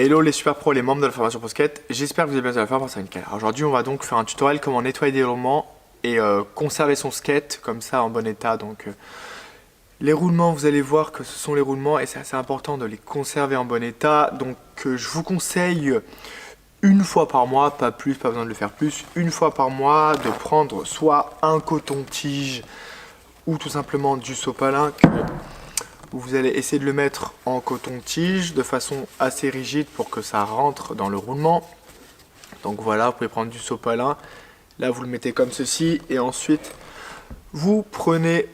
Hello les super pros, les membres de la formation ProSkate, j'espère que vous allez bien à la formation nickel. Aujourd'hui on va donc faire un tutoriel comment nettoyer des roulements et conserver son skate comme ça en bon état. Donc les roulements, vous allez voir que ce sont les roulements et c'est assez important de les conserver en bon état. Donc je vous conseille une fois par mois, pas plus, pas besoin de le faire plus, une fois par mois de prendre soit un coton-tige ou tout simplement du sopalin que vous allez essayer de le mettre en coton-tige de façon assez rigide pour que ça rentre dans le roulement. Donc voilà, vous pouvez prendre du sopalin. Là, vous le mettez comme ceci et ensuite, vous prenez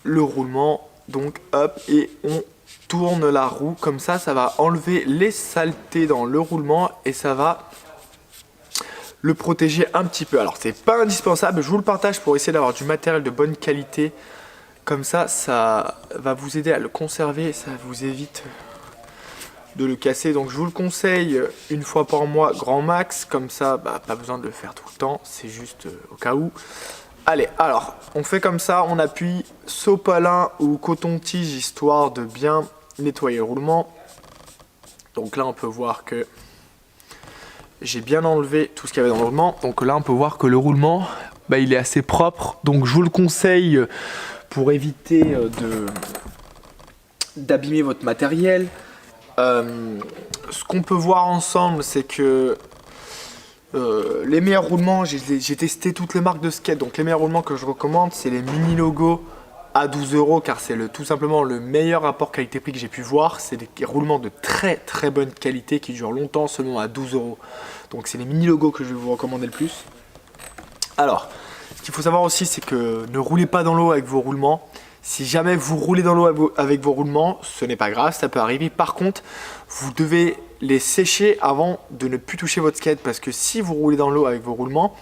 le roulement. Donc hop, et on tourne la roue. Comme ça va enlever les saletés dans le roulement et ça va le protéger un petit peu. Alors, c'est pas indispensable. Je vous le partage pour essayer d'avoir du matériel de bonne qualité. Comme ça va vous aider à le conserver, ça vous évite de le casser. Donc je vous le conseille une fois par mois, grand max. Comme ça, pas besoin de le faire tout le temps, c'est juste au cas où. Allez, alors, on fait comme ça, on appuie sopalin ou coton-tige, histoire de bien nettoyer le roulement. Donc là, on peut voir que j'ai bien enlevé tout ce qu'il y avait dans le roulement. Donc là, on peut voir que le roulement, il est assez propre. Donc je vous le conseille pour éviter d'abîmer votre matériel. Ce qu'on peut voir ensemble, c'est que les meilleurs roulements, j'ai testé toutes les marques de skate, donc les meilleurs roulements que je recommande, c'est les mini logos à 12 € car c'est tout simplement le meilleur rapport qualité-prix que j'ai pu voir. C'est des roulements de très très bonne qualité qui durent longtemps seulement à 12 €. Donc c'est les mini logos que je vais vous recommander le plus. Alors, ce qu'il faut savoir aussi, c'est que ne roulez pas dans l'eau avec vos roulements. Si jamais vous roulez dans l'eau avec vos roulements, ce n'est pas grave, ça peut arriver. Par contre, vous devez les sécher avant de ne plus toucher votre skate. Parce que si vous roulez dans l'eau avec vos roulements,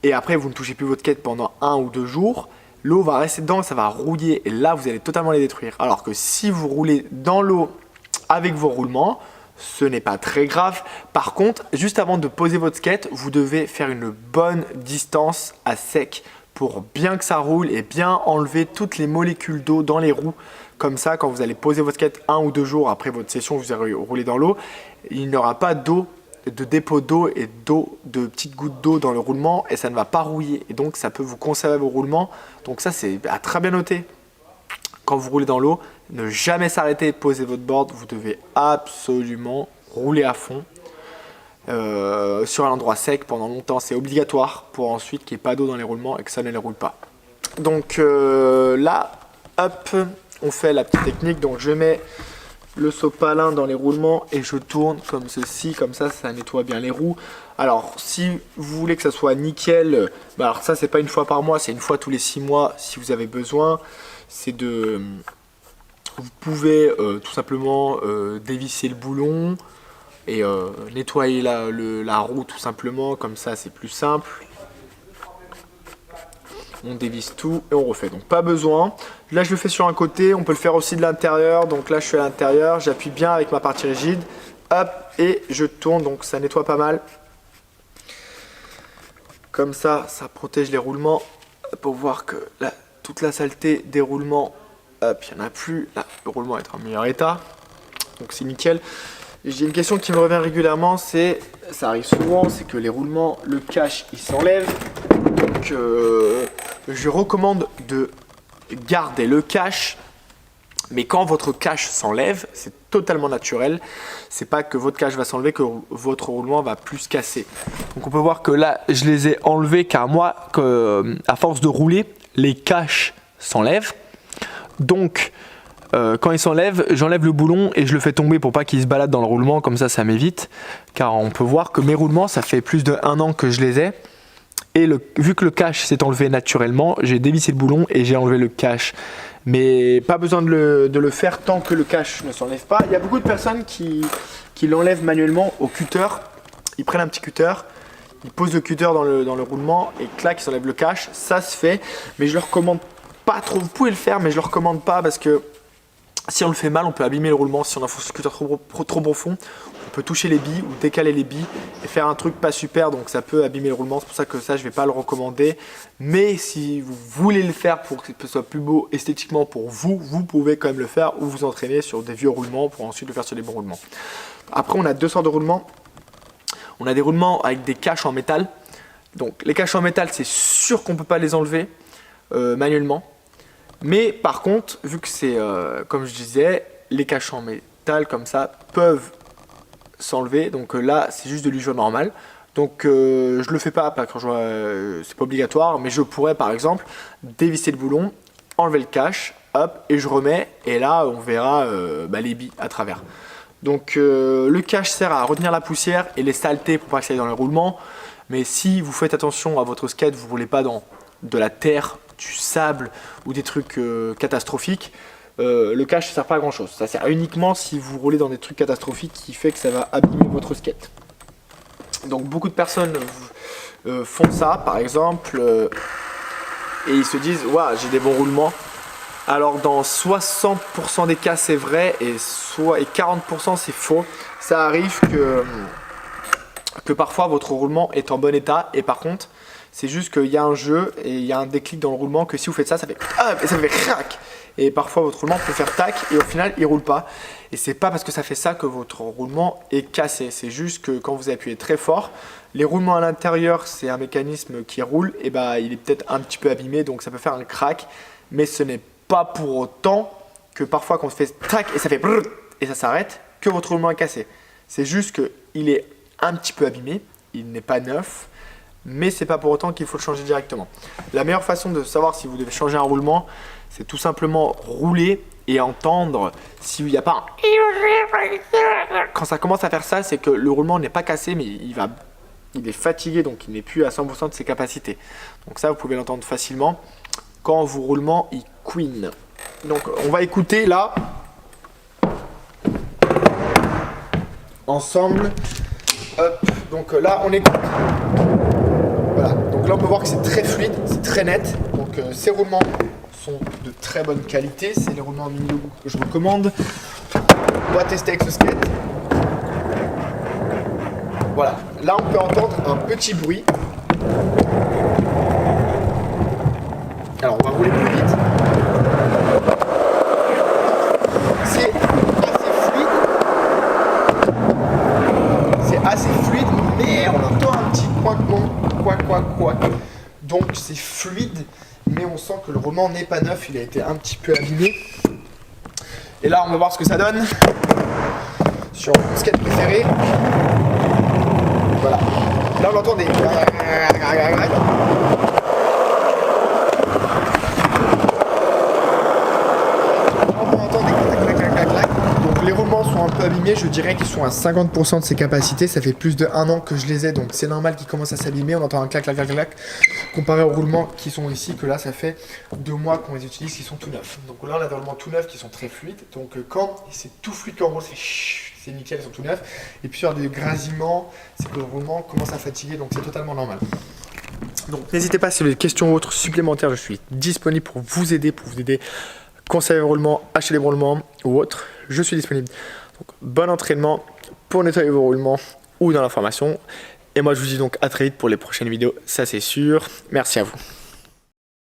et après vous ne touchez plus votre skate pendant 1 ou 2 jours, l'eau va rester dedans, ça va rouiller. Et là, vous allez totalement les détruire. Alors que si vous roulez dans l'eau avec vos roulements, ce n'est pas très grave. Par contre, juste avant de poser votre skate, vous devez faire une bonne distance à sec pour bien que ça roule et bien enlever toutes les molécules d'eau dans les roues. Comme ça, quand vous allez poser votre skate 1 ou 2 jours après votre session, vous allez rouler dans l'eau, il n'y aura pas d'eau, de dépôt d'eau et de petites gouttes d'eau dans le roulement et ça ne va pas rouiller. Et donc, ça peut vous conserver vos roulements. Donc ça, c'est à très bien noter. Quand vous roulez dans l'eau, ne jamais s'arrêter, poser votre board. Vous devez absolument rouler à fond sur un endroit sec pendant longtemps. C'est obligatoire pour ensuite qu'il n'y ait pas d'eau dans les roulements et que ça ne les roule pas. Donc là, hop, on fait la petite technique. Donc je mets le sopalin dans les roulements et je tourne comme ceci. Comme ça nettoie bien les roues. Alors si vous voulez que ça soit nickel, alors ça c'est pas une fois par mois, c'est une fois tous les 6 mois si vous avez besoin. Vous pouvez tout simplement dévisser le boulon et nettoyer la roue tout simplement, comme ça c'est plus simple. On dévisse tout et on refait, donc pas besoin. Là je le fais sur un côté, on peut le faire aussi de l'intérieur. Donc là je suis à l'intérieur, j'appuie bien avec ma partie rigide, hop, et je tourne, donc ça nettoie pas mal. Comme ça protège les roulements. Pour voir que là, toute la saleté des roulements, hop, il n'y en a plus. Là, le roulement est en meilleur état. Donc c'est nickel. J'ai une question qui me revient régulièrement, ça arrive souvent, c'est que les roulements, le cache, il s'enlève. Donc je recommande de garder le cache. Mais quand votre cache s'enlève, c'est totalement naturel. C'est pas que votre cache va s'enlever que votre roulement va plus casser. Donc on peut voir que là, je les ai enlevés car moi, à force de rouler, les caches s'enlèvent. Donc quand ils s'enlèvent, j'enlève le boulon et je le fais tomber pour pas qu'il se balade dans le roulement. Comme ça m'évite. Car on peut voir que mes roulements, ça fait plus d'1 an que je les ai. Et vu que le cache s'est enlevé naturellement, j'ai dévissé le boulon et j'ai enlevé le cache. Mais pas besoin de le faire tant que le cache ne s'enlève pas. Il y a beaucoup de personnes qui l'enlèvent manuellement au cutter. Ils prennent un petit cutter, ils posent le cutter dans le roulement et clac, ils s'enlèvent le cache. Ça se fait, mais je le recommande pas trop. Vous pouvez le faire, mais je le recommande pas parce que si on le fait mal, on peut abîmer le roulement. Si on enfonce le cutter trop profond, on peut toucher les billes ou décaler les billes et faire un truc pas super, donc ça peut abîmer le roulement. C'est pour ça que ça, je vais pas le recommander. Mais si vous voulez le faire pour que ce soit plus beau esthétiquement pour vous, vous pouvez quand même le faire ou vous entraîner sur des vieux roulements pour ensuite le faire sur des bons roulements. Après, on a deux sortes de roulements. On a des roulements avec des caches en métal. Donc les caches en métal, c'est sûr qu'on ne peut pas les enlever manuellement. Mais par contre, vu que c'est, comme je disais, les caches en métal comme ça peuvent s'enlever. Donc là, c'est juste de l'usure normale. Donc je le fais pas, c'est pas obligatoire, mais je pourrais par exemple dévisser le boulon, enlever le cache, hop, et je remets. Et là, on verra les billes à travers. Donc le cache sert à retenir la poussière et les saletés pour pas que ça aille dans les roulements. Mais si vous faites attention à votre skate, vous ne roulez pas dans de la terre, du sable ou des trucs catastrophiques, le cache ne sert pas à grand chose. Ça sert uniquement si vous roulez dans des trucs catastrophiques qui fait que ça va abîmer votre skate. Donc beaucoup de personnes font ça par exemple et ils se disent waouh, j'ai des bons roulements. Alors dans 60% des cas c'est vrai et 40% c'est faux. Ça arrive que parfois votre roulement est en bon état et par contre c'est juste qu'il y a un jeu et il y a un déclic dans le roulement que si vous faites ça, ça fait hop et ça fait crac. Et parfois votre roulement peut faire tac et au final il roule pas. Et c'est pas parce que ça fait ça que votre roulement est cassé. C'est juste que quand vous appuyez très fort, les roulements à l'intérieur c'est un mécanisme qui roule et il est peut-être un petit peu abîmé donc ça peut faire un crack. Mais ce n'est pas pour autant que parfois quand on fait tac et ça fait brrr et ça s'arrête que votre roulement est cassé. C'est juste qu'il est un petit peu abîmé, il n'est pas neuf. Mais c'est pas pour autant qu'il faut le changer directement. La meilleure façon de savoir si vous devez changer un roulement, c'est tout simplement rouler et entendre s'il n'y a pas un... Quand ça commence à faire ça, c'est que le roulement n'est pas cassé, mais il est fatigué, donc il n'est plus à 100% de ses capacités. Donc ça, vous pouvez l'entendre facilement quand vos roulements ils queen. Donc on va écouter là, ensemble. Hop, donc là on écoute. Voilà, donc là on peut voir que c'est très fluide, c'est très net. Donc ces roulements sont de très bonne qualité. C'est les roulements Mini Look que je recommande. On va tester avec ce skate. Voilà, là on peut entendre un petit bruit. Alors on va rouler plus vite. C'est assez fluide, mais on entend un petit coincement. Quoi. Donc c'est fluide, mais on sent que le roulement n'est pas neuf, il a été un petit peu abîmé. Et là on va voir ce que ça donne sur mon skate préféré. Voilà. Là on entend des... Donc les roulements sont un peu abîmés, je dirais qu'ils sont à 50% de ses capacités. Ça fait plus de 1 an que je les ai, donc c'est normal qu'ils commencent à s'abîmer. On entend un clac, comparé aux roulements qui sont ici, que là ça fait 2 mois qu'on les utilise, qui sont tout neufs. Donc là on a des roulements tout neufs qui sont très fluides. Donc quand c'est tout fluide quand on roule, c'est nickel, ils sont tout neufs. Et puis sur des grasillements, c'est que le roulement commence à fatiguer, donc c'est totalement normal. Donc n'hésitez pas, si vous avez des questions ou autres supplémentaires, je suis disponible pour vous aider, conseiller le roulement, acheter des roulements ou autre, je suis disponible. Donc bon entraînement pour nettoyer vos roulements ou dans la formation. Et moi je vous dis donc à très vite pour les prochaines vidéos, ça c'est sûr. Merci à vous.